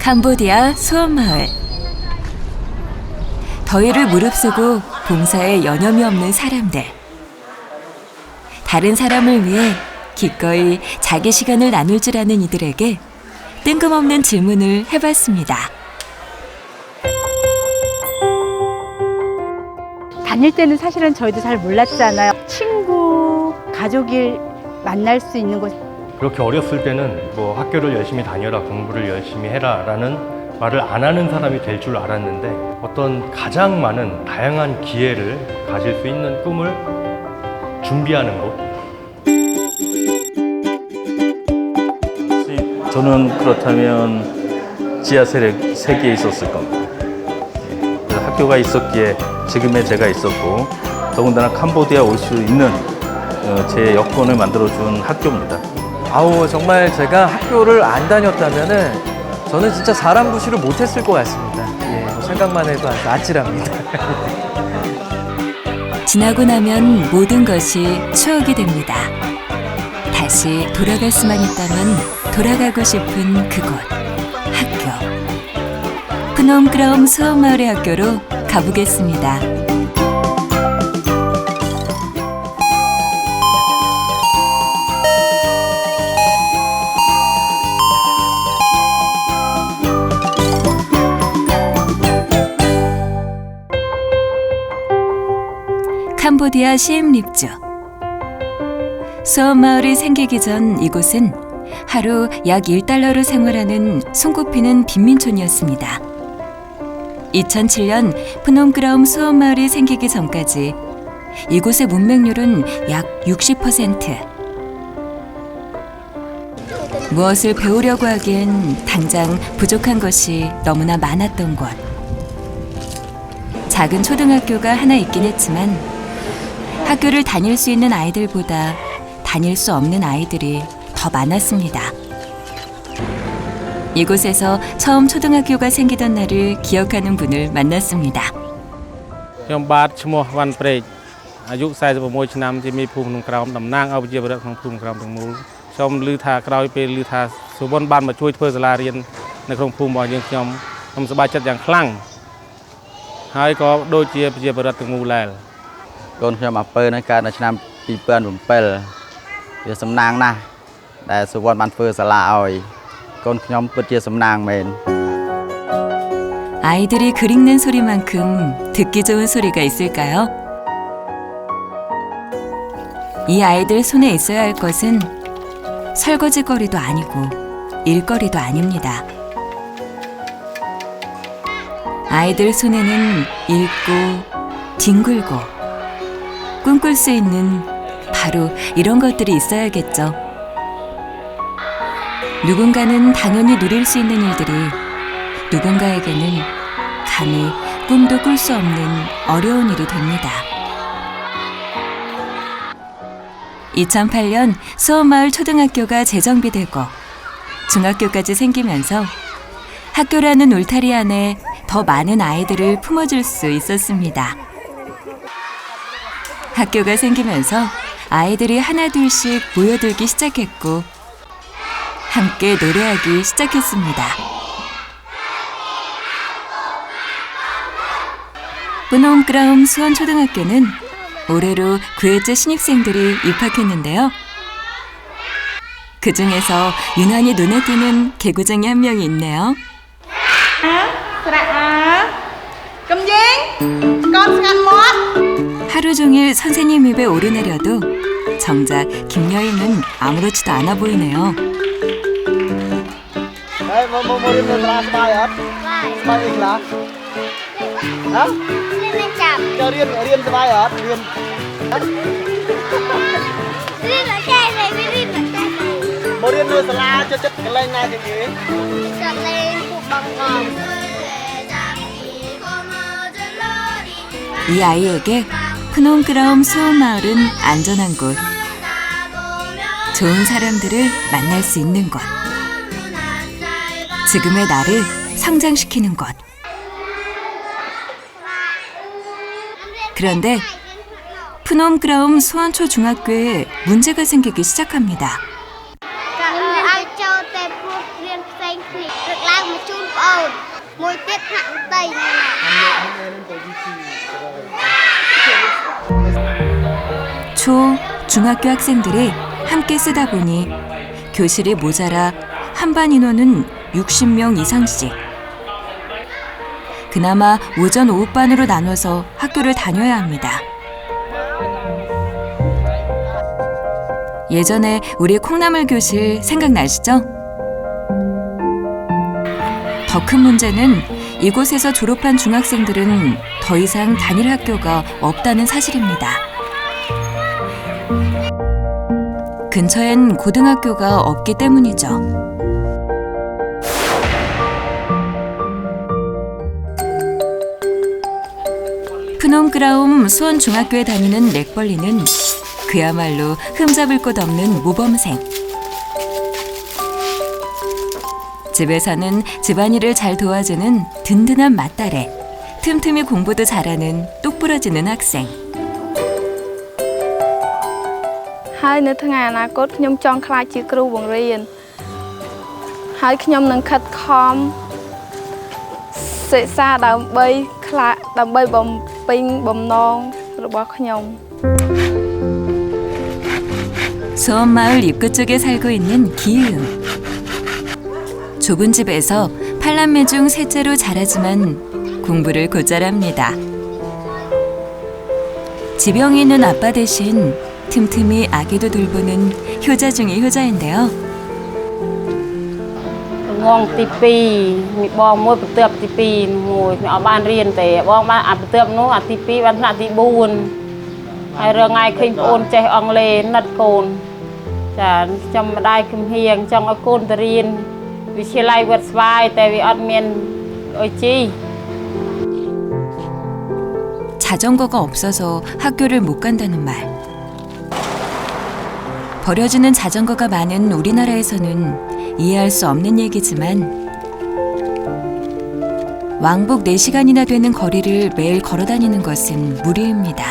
캄보디아 수원마을. 더위를 무릅쓰고 봉사에 여념이 없는 사람들. 다른 사람을 위해 기꺼이 자기 시간을 나눌 줄 아는 이들에게 뜬금없는 질문을 해봤습니다. 다닐 때는 사실은 저희도 잘 몰랐잖아요. 친구, 가족이 만날 수 있는 곳. 그렇게 어렸을 때는 뭐 학교를 열심히 다녀라, 공부를 열심히 해라 라는 말을 안 하는 사람이 될 줄 알았는데 어떤 가장 많은 다양한 기회를 가질 수 있는 꿈을 준비하는 곳. 저는 그렇다면 지하 세계에 있었을 겁니다. 그래서 학교가 있었기에 지금의 제가 있었고 더군다나 캄보디아 올 수 있는 제 여건을 만들어준 학교입니다. 정말 제가 학교를 안 다녔다면은 저는 진짜 사람 구실을 못했을 것 같습니다. 생각만 해도 아주 아찔합니다. 지나고 나면 모든 것이 추억이 됩니다. 다시 돌아갈 수만 있다면 돌아가고 싶은 그곳, 학교. 프놈그라움 수원마을의 학교로 가보겠습니다. 캄보디아 시엠립주. 수원마을이 생기기 전 이곳은 하루 약 1달러로 생활하는 손꼽히는 빈민촌이었습니다. 2007년 프놈그라움 수원마을이 생기기 전까지 이곳의 문맹률은 약 60%. 무엇을 배우려고 하기엔 당장 부족한 것이 너무나 많았던 곳. 작은 초등학교가 하나 있긴 했지만 학교를 다닐 수 있는 아이들보다 다닐 수 없는 아이들이 더 많았습니다. 이곳에서 처음 초등학교가 생기던 날을 기억하는 분을 만났습니다.ខ្ញុំបាទឈ្មោះវ៉ាន់ព្រែកអាយុ46ឆ្នាំជាមេភូមិក្នុងក្រោមតំណាងឲ្យប្រជាពលរដ្ឋក្នុងភូមិក្រោមទាំងមូលខ្ញុំឮថាក្រោយពេលឮថាសុវណ្ណបានមកជួយធ្វើសាលារៀននៅក្នុងភូមិរបស់យើងខ្ញុំសប្បាយចិត្តយ៉ាងខ្លាំងហើយក៏ដូចជាប្រជាពលរដ្ឋទាំងមូលដែរ កូនខ្ញុំអាពើនៅកើតនៅឆ្នាំ2007វាសំណាងណាស់ដែលសុវណ្ណបានធ្វើសាលាឲ្យកូនខ្ញុំពិតជាសំណាងមែន 아이들이 글 읽는 소리만큼 듣기 좋은 소리가 있을까요? 이 아이들 손에 있어야 할 것은 설거지거리도 아니고 일거리도 아닙니다. 아이들 손에는 읽고 뒹굴고 꿈꿀 수 있는 바로 이런 것들이 있어야겠죠. 누군가는 당연히 누릴 수 있는 일들이 누군가에게는 감히 꿈도 꿀 수 없는 어려운 일이 됩니다. 2008년 수원마을 초등학교가 재정비되고 중학교까지 생기면서 학교라는 울타리 안에 더 많은 아이들을 품어줄 수 있었습니다. 학교가 생기면서 아이들이 하나둘씩 모여들기 시작했고 함께 노래하기 시작했습니다. 프놈그라움 수원초등학교는 올해로 9회째 신입생들이 입학했는데요. 그 중에서 유난히 눈에 띄는 개구쟁이 한 명이 있네요. 하루 종일 선생님 입에 오르내려도 정작 김여임은 아무렇지도 않아 보이네요. 이 아이에게 프놈그라움 수원마을은 안전한 곳, 좋은 사람들을 만날 수 있는 곳, 지금의 나를 성장시키는 곳. 그런데 프놈그라움 수원초 중학교에 문제가 생기기 시작합니다. មួយទៀតហាក់ដីណា 초, 중학교 학생들이 함께 쓰다 보니 교실이 모자라 한반 인원은 60명 이상씩. 그나마 오전 오후반으로 나눠서 학교를 다녀야 합니다. 예전에 우리 콩나물 교실 생각나시죠? 더 큰 문제는 이곳에서 졸업한 중학생들은 더 이상 다닐 학교가 없다는 사실입니다. 근처엔 고등학교가 없기 때문이죠. 푸놈그라움 수원중학교에 다니는 렉벌리는 그야말로 흠잡을 곳 없는 모범생. 집에서는 집안일을 잘 도와주는 든든한 맏딸에 틈틈이 공부도 잘하는 똑부러지는 학생. ហើយនៅថ្ងៃអនាគតខ្ញុំចង់ក្លាយជាគ្រូបង្រៀនហើយខ្ញុំនឹងខិតខំសិក្សាដើម្បីបំពេញបំណងរបស់ខ្ញុំ 수원마을 입구 쪽에 살고 있는 기은. 좁은 집에서 8남매 중 셋째로 자라지만 공부를 곧잘 합니다. 지병이 있는 아빠 대신 틈틈이 아기도 돌보는 효자 중의 효자인데요. ងទី2បងមួយបន្ទាប់ទី2មួយខ្ញុំអត់បានរៀនទេបងបានអាបន្ទាប់នោះអាទី2បានថ្នាក់ទី4ហើយរងថ្ងៃឃើញប្អូនចេះអង់គ្លេសណាត់កូនចាខ្ញុំម្ដាយគំហៀងចង់ឲ្យកូនទៅរៀនវិទ្យាល័យវត្តស្វាយតែវាអត់មានអុយជី 자전거가 없어서 학교를 못 간다는 말. 버려지는 자전거가 많은 우리나라에서는 이해할 수 없는 얘기지만 왕복 4시간이나 되는 거리를 매일 걸어 다니는 것은 무리입니다.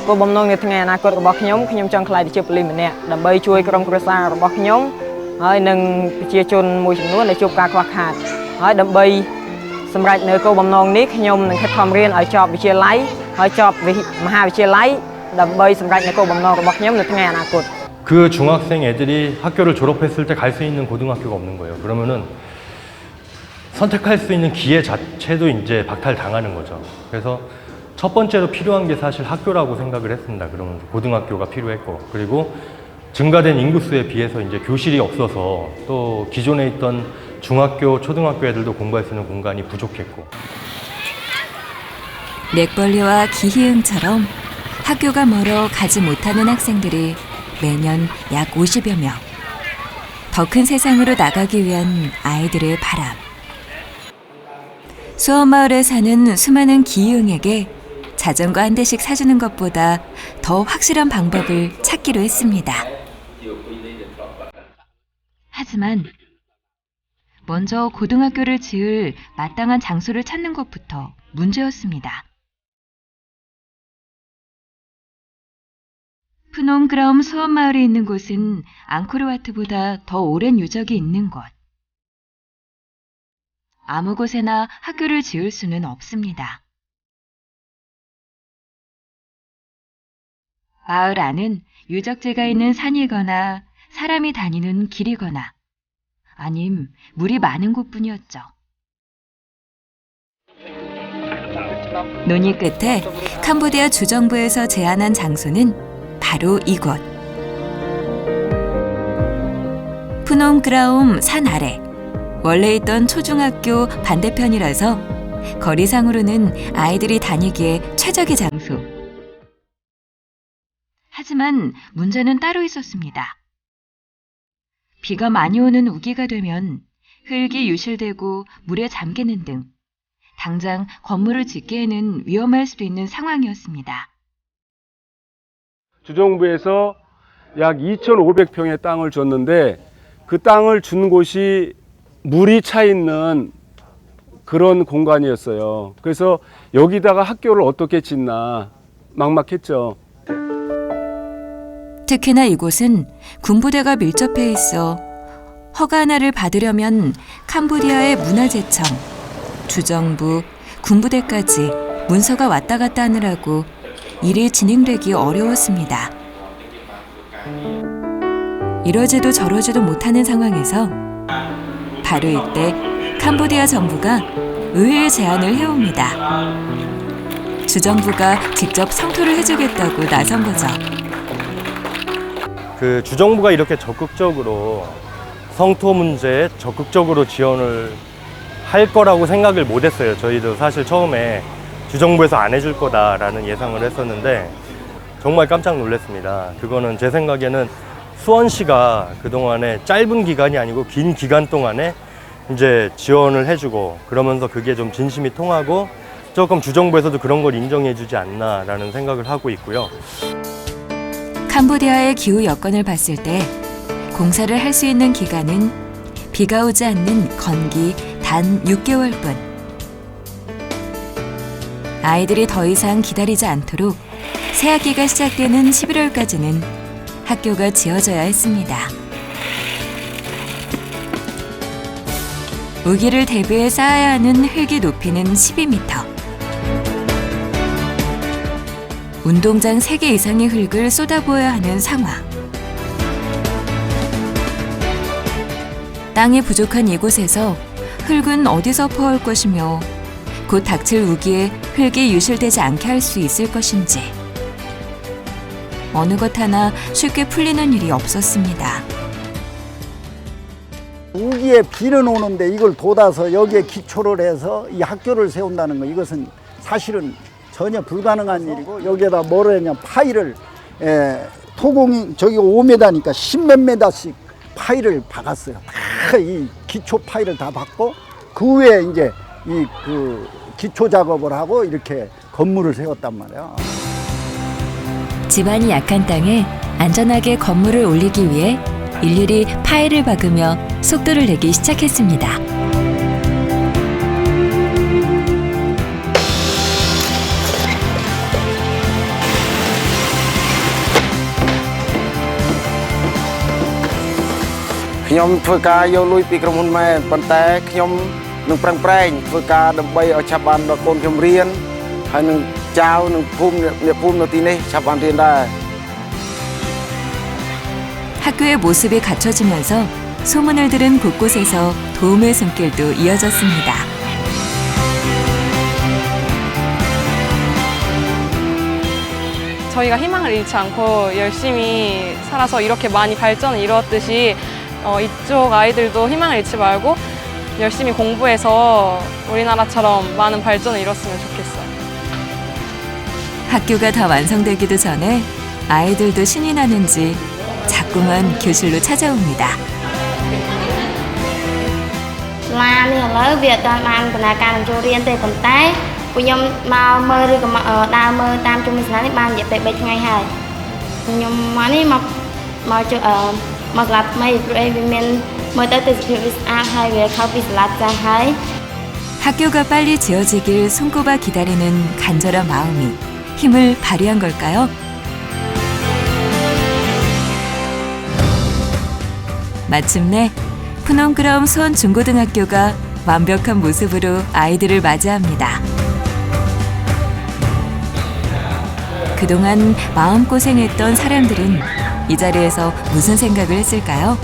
គោលបំណងនៃថ្ងៃអនាគតរបស់ខ្ញុំចង់ក្លាយជាប៉ូលីសម្នាក់ដើម្បីជួយក្រុមគ្រួសាររបស់ខ្ញុំហើយនិងប្រជាជនមួយចំនួនដែលជួបការខ្វះខាតហើយដើម្បីសម្រាប់នៅគោលបំណងនេះខ្ញុំនឹងខិតខំរៀនឲ្យចប់វិទ្យាល័យហើយចប់មហាវិទ្យាល័យដើម្បីសម្រាប់នៅគោលបំណងរបស់ខ្ញុំនៅថ្ងៃអនាគត 그 중학생 애들이 학교를 졸업했을 때 갈 수 있는 고등학교가 없는 거예요. 그러면은 선택할 수 있는 기회 자체도 이제 박탈당하는 거죠. 그래서 첫 번째로 필요한 게 사실 학교라고 생각을 했습니다. 그러면 고등학교가 필요했고, 그리고 증가된 인구수에 비해서 이제 교실이 없어서 또 기존에 있던 중학교, 초등학교 애들도 공부할 수 있는 공간이 부족했고. 렉벌리와 기희응처럼 학교가 멀어 가지 못하는 학생들이 매년 약 50여 명. 더 큰 세상으로 나가기 위한 아이들의 바람. 수원마을에 사는 수많은 기희응에게 자전거 한 대씩 사주는 것보다 더 확실한 방법을 찾기로 했습니다. 하지만 먼저 고등학교를 지을 마땅한 장소를 찾는 것부터 문제였습니다. 푸놈그라움 수원마을에 있는 곳은 앙코르와트보다 더 오랜 유적이 있는 곳. 아무 곳에나 학교를 지을 수는 없습니다. 마을 안은 유적지가 있는 산이거나 사람이 다니는 길이거나 아님 물이 많은 곳뿐이었죠. 논의 끝에 캄보디아 주정부에서 제안한 장소는 바로 이곳. 푸놈그라움 산 아래. 원래 있던 초중학교 반대편이라서 거리상으로는 아이들이 다니기에 최적의 장소. 하지만 문제는 따로 있었습니다. 비가 많이 오는 우기가 되면 흙이 유실되고 물에 잠기는 등 당장 건물을 짓기에는 위험할 수도 있는 상황이었습니다. 주정부에서 약 2,500평의 땅을 줬는데 그 땅을 준 곳이 물이 차 있는 그런 공간이었어요. 그래서 여기다가 학교를 어떻게 짓나 막막했죠. 특히나 이곳은 군부대가 밀접해 있어 허가 하나를 받으려면 캄보디아의 문화재청, 주정부, 군부대까지 문서가 왔다 갔다 하느라고 일이 진행되기 어려웠습니다. 이러지도 저러지도 못하는 상황에서 바로 이때 캄보디아 정부가 의외의 제안을 해옵니다. 주정부가 직접 성토를 해주겠다고 나선 거죠. 그 주정부가 이렇게 적극적으로 성토 문제에 적극적으로 지원을 할 거라고 생각을 못 했어요. 저희도 사실 처음에 주정부에서 안 해줄 거다라는 예상을 했었는데 정말 깜짝 놀랐습니다. 그거는 제 생각에는 수원시가 그동안에 짧은 기간이 아니고 긴 기간 동안에 이제 지원을 해주고 그러면서 그게 좀 진심이 통하고 조금 주정부에서도 그런 걸 인정해주지 않나라는 생각을 하고 있고요. 캄보디아의 기후 여건을 봤을 때 공사를 할 수 있는 기간은 비가 오지 않는 건기 단 6개월뿐. 아이들이 더 이상 기다리지 않도록 새학기가 시작되는 11월까지는 학교가 지어져야 했습니다. 우기를 대비해 쌓아야 하는 흙의 높이는 12m. 운동장 3개 이상의 흙을 쏟아부어야 하는 상황. 땅이 부족한 이곳에서 흙은 어디서 퍼올 것이며 곧 닥칠 우기에 흙이 유실되지 않게 할 수 있을 것인지 어느 것 하나 쉽게 풀리는 일이 없었습니다. 우기에 비는 오는데 이걸 돋아서 여기에 기초를 해서 이 학교를 세운다는 거, 이것은 사실은 전혀 불가능한 일이고, 여기에다 뭐를 했냐, 파일을 토공이 저기 5m니까 10몇 m씩 파일을 박았어요. 다 이 기초 파일을 다 박고 그 위에 이제 이 그 기초 작업을 하고 이렇게 건물을 세웠단 말이에요. 지반이 약한 땅에 안전하게 건물을 올리기 위해 일일이 파일을 박으며 속도를 내기 시작했습니다.ខ្ញុំធ្វើការយកលុយពីក្រុមហ៊ុនមែនប៉ុន្តែខ្ញុំនឹងប្រឹងប្រែងធ្វើការដើម្បីឲ្យឆាប់បានដល់កូនខ្ញុំរៀនហើយនឹងចៅនឹងភូមិអ្នកភូមិនៅទីនេះឆាប់បានរៀនដែរ 학교의 모습이 갖춰지면서 소문을 들은 곳곳에서 도움의 손길도 이어졌습니다. 저희가 희망을 잃지 않고 열심히 살아서 이렇게 많이 발전을 이루었듯이 이쪽 아이들도 희망을 잃지 말고 열심히 공부해서 우리나라처럼 많은 발전을 이뤘으면 좋겠어요. 학교가 다 완성되기도 전에 아이들도 신이 나는지 자꾸만 교실로 찾아옵니다. សាលានេះឥឡូវវាអត់ទាន់បានដំណើរការបញ្ចូលរៀនទេប៉ុន្តែពួកខ្ញុំមកមើលឬក៏ដើរមើលតាមជុំវិញសាលានេះបានរយៈពេល3ថ្ងៃហើយខ្ញុំមកនេះមកសាលាថ្មីព្រោះអីវាមានមើលទៅទេសភាពវាស្អាតហើយវាខុសពីសាលាចាស់ហើយ 학교가 빨리 지어지길 손꼽아 기다리는 간절한 마음이 힘을 발휘한 걸까요? 마침내 푸놈그라움 수원 중고등학교가 완벽한 모습으로 아이들을 맞이합니다. 그동안 마음고생했던 사람들은 이 자리에서 무슨 생각을 했을까요?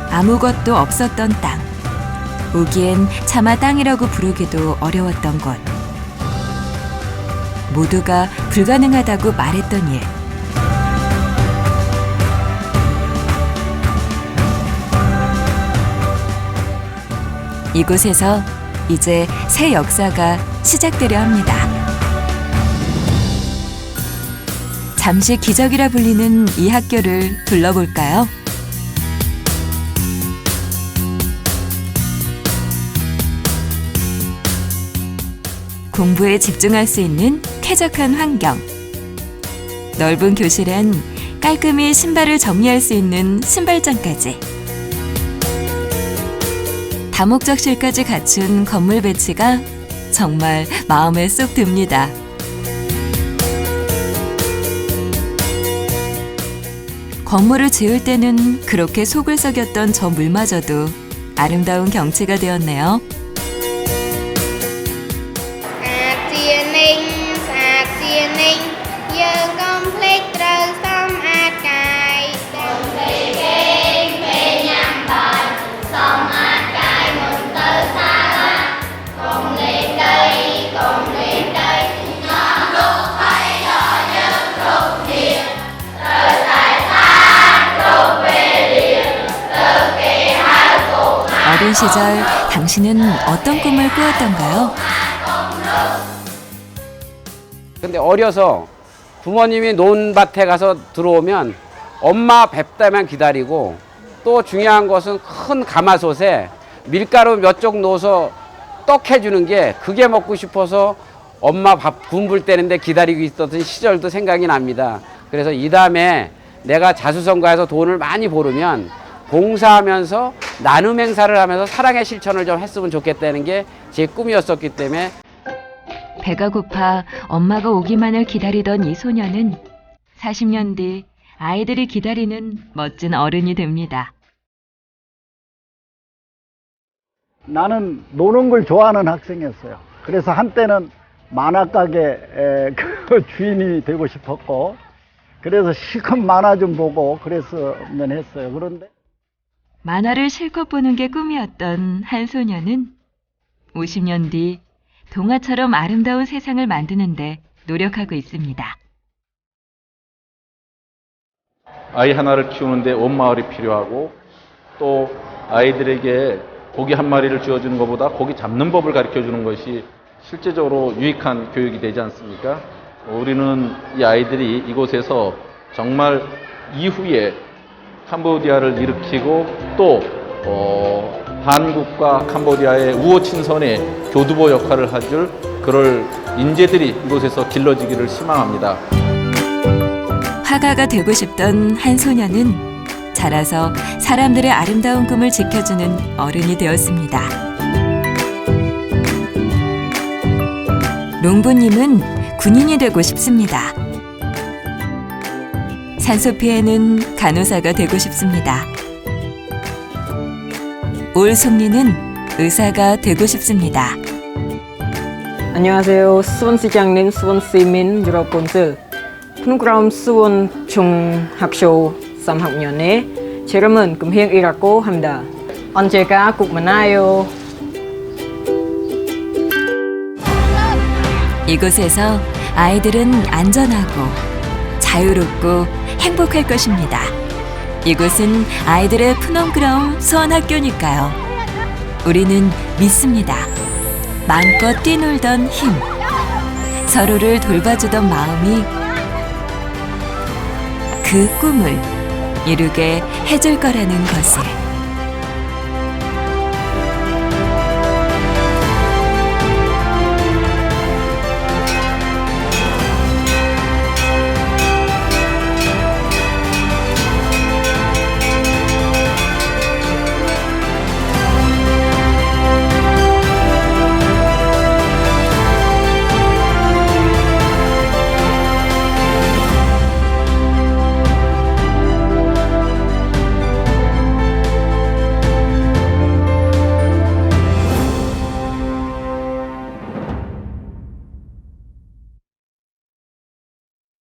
아무것도 없었던 땅. 우기엔 차마 땅이라고 부르기도 어려웠던 곳. 모두가 불가능하다고 말했던 일. 이곳에서 이제 새 역사가 시작되려 합니다. 잠시 기적이라 불리는 이 학교를 둘러볼까요? 공부에 집중할 수 있는 쾌적한 환경. 넓은 교실엔 깔끔히 신발을 정리할 수 있는 신발장까지. 다목적실까지 갖춘 건물 배치가 정말 마음에 쏙 듭니다. 건물을 지을 때는 그렇게 속을 썩였던 저 물마저도 아름다운 경치가 되었네요. 어린 시절 당신은 어떤 꿈을 꾸었던가요? 근데 어려서 부모님이 논밭에 가서 들어오면 엄마 뵙다만 기다리고, 또 중요한 것은 큰 가마솥에 밀가루 몇 쪽 넣어서 떡 해주는 게 그게 먹고 싶어서 엄마 밥 군불 때는데 기다리고 있었던 시절도 생각이 납니다. 그래서 이 다음에 내가 자수성가해서 돈을 많이 벌으면 봉사하면서 나눔 행사를 하면서 사랑의 실천을 좀 했으면 좋겠다는 게 제 꿈이었었기 때문에. 배가 고파 엄마가 오기만을 기다리던 이 소녀는 40년 뒤 아이들이 기다리는 멋진 어른이 됩니다. 나는 노는 걸 좋아하는 학생이었어요. 그래서 한때는 만화가게 그 주인이 되고 싶었고, 그래서 실컷 만화 좀 보고 그랬으면 했어요. 그런데 만화를 실컷 보는 게 꿈이었던 한 소녀는 50년 뒤 동화처럼 아름다운 세상을 만드는데 노력하고 있습니다. 아이 하나를 키우는데 온 마을이 필요하고, 또 아이들에게 고기 한 마리를 쥐어주는 것보다 고기 잡는 법을 가르쳐주는 것이 실제적으로 유익한 교육이 되지 않습니까? 우리는 이 아이들이 이곳에서 정말 이후에 캄보디아를 일으키고 또 한국과 캄보디아의 우호 친선의 교두보 역할을 해줄 그럴 인재들이 이곳에서 길러지기를 희망합니다. 화가가 되고 싶던 한 소녀는 자라서 사람들의 아름다운 꿈을 지켜주는 어른이 되었습니다. 롱부님은 군인이 되고 싶습니다. 산소피에는 간호사가 되고 싶습니다. 올송리는 의사가 되고 싶습니다. 안녕하세요. 수원시장님 수원시민 여러분들. 프로그램 수원 중학교 3학년에 제 이름은 금희이라고 합니다. 언제가 꼭 만나요. 이곳에서 아이들은 안전하고 자유롭고 행복할 것입니다. 이곳은 아이들의 푸놈그라움 수원학교니까요. 우리는 믿습니다. 마음껏 뛰놀던 힘, 서로를 돌봐주던 마음이 그 꿈을 이루게 해줄 거라는 것을.